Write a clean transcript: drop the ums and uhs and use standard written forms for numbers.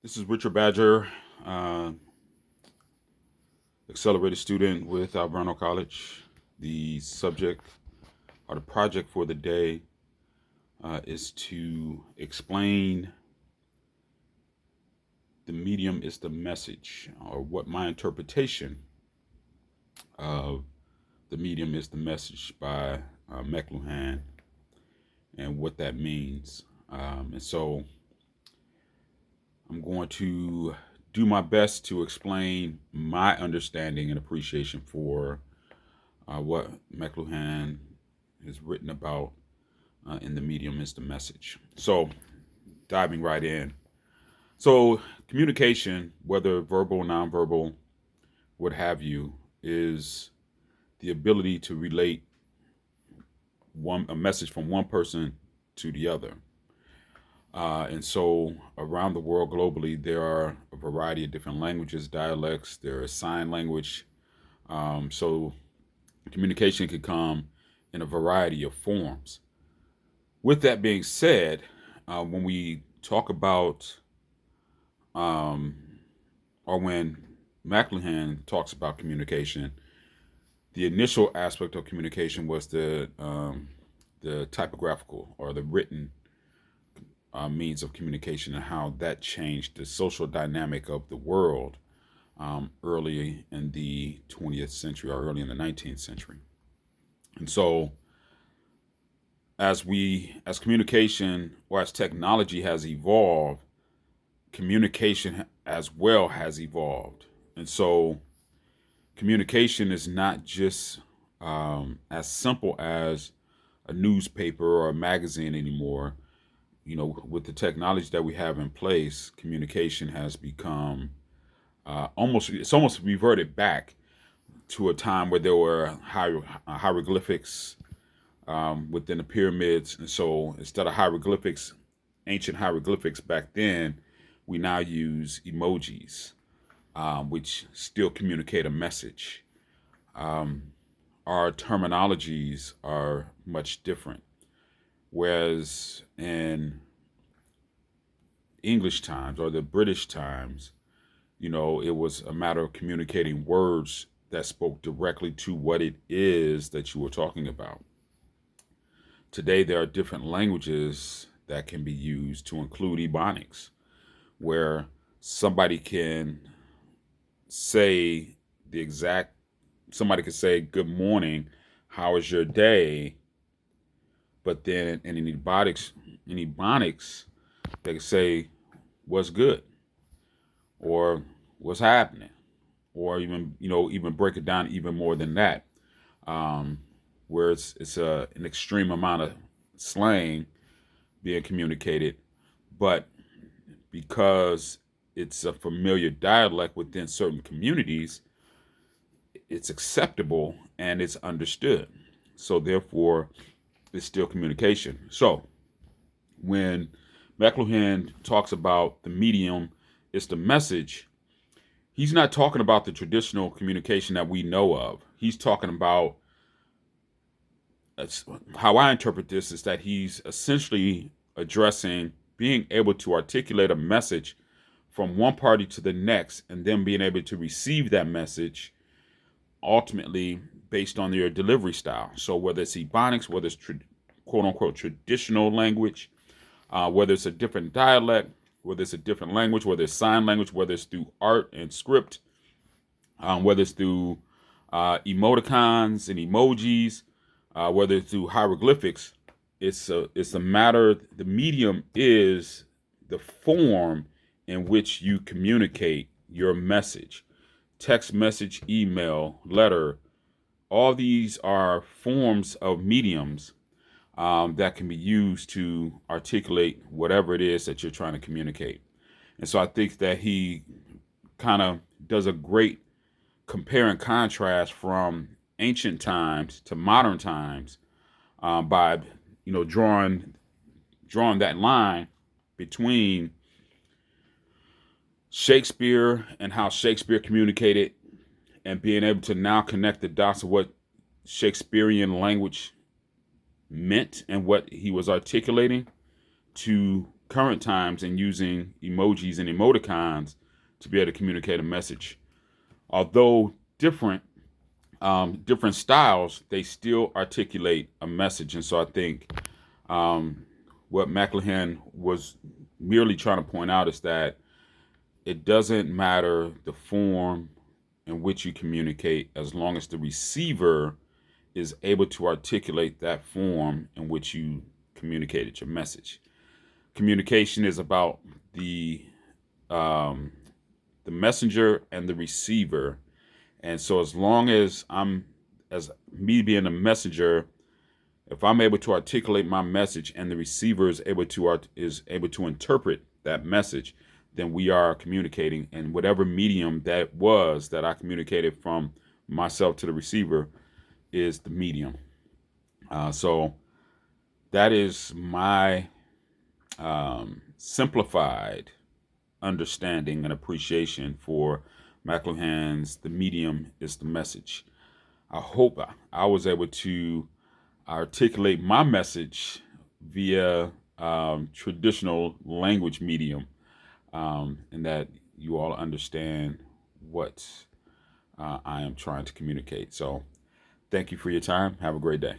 This is Richard Badger, uh, accelerated student with Alverno College. The subject or the project for the day is to explain the medium is the message, or what my interpretation of the medium is the message by McLuhan and what that means. And so I'm going to do my best to explain my understanding and appreciation for what McLuhan has written about in the medium is the message. So, diving right in. So, communication, whether verbal, nonverbal, what have you, is the ability to relate a message from one person to the other. And so, around the world globally, there are a variety of different languages, dialects. There is sign language. So, communication can come in a variety of forms. With that being said, when we talk about, um, or when McLuhan talks about communication, the initial aspect of communication was the typographical or the written means of communication and how that changed the social dynamic of the world early in the 20th century or early in the 19th century. And so, as communication or as technology has evolved, communication as well has evolved. And so, communication is not just as simple as a newspaper or a magazine anymore. With the technology that we have in place, communication has become it's almost reverted back to a time where there were hieroglyphics within the pyramids. And so instead of hieroglyphics, ancient hieroglyphics back then, we now use emojis, which still communicate a message. Um, our terminologies are much different. Whereas in English times or the British times, it was a matter of communicating words that spoke directly to what it is that you were talking about. Today, there are different languages that can be used to include Ebonics, where somebody can say the exact, somebody could say, "Good morning, how is your day?" But then in Ebonics, they could say, "What's good?" or "What's happening?" or even break it down even more than that, um, where it's an extreme amount of slang being communicated, but because it's a familiar dialect within certain communities, it's acceptable and it's understood. So therefore, it's still communication. So when McLuhan talks about the medium, it's the message. He's not talking about the traditional communication that we know of. He's talking about, how I interpret this is that he's essentially addressing being able to articulate a message from one party to the next and then being able to receive that message ultimately based on their delivery style. So whether it's Ebonics, whether it's quote unquote traditional language, whether it's a different dialect, whether it's a different language, whether it's sign language, whether it's through art and script, whether it's through emoticons and emojis, whether it's through hieroglyphics, it's a matter. The medium is the form in which you communicate your message. Text message, email, letter, all these are forms of mediums that can be used to articulate whatever it is that you're trying to communicate. And so I think that he kind of does a great compare and contrast from ancient times to modern times, by drawing that line between Shakespeare and how Shakespeare communicated, and being able to now connect the dots of what Shakespearean language meant and what he was articulating, to current times and using emojis and emoticons to be able to communicate a message. Although different styles, they still articulate a message. And so I think what McLuhan was merely trying to point out is that it doesn't matter the form in which you communicate as long as the receiver is able to articulate that form in which you communicated your message. Communication is about the messenger and the receiver. And so as long as as me being a messenger, if I'm able to articulate my message and the receiver is able to interpret that message, then we are communicating. And whatever medium that was that I communicated from myself to the receiver is the medium. So that is my simplified understanding and appreciation for McLuhan's "The medium is the message." I hope I was able to articulate my message via traditional language medium, and that you all understand what I am trying to communicate. So thank you for your time. Have a great day.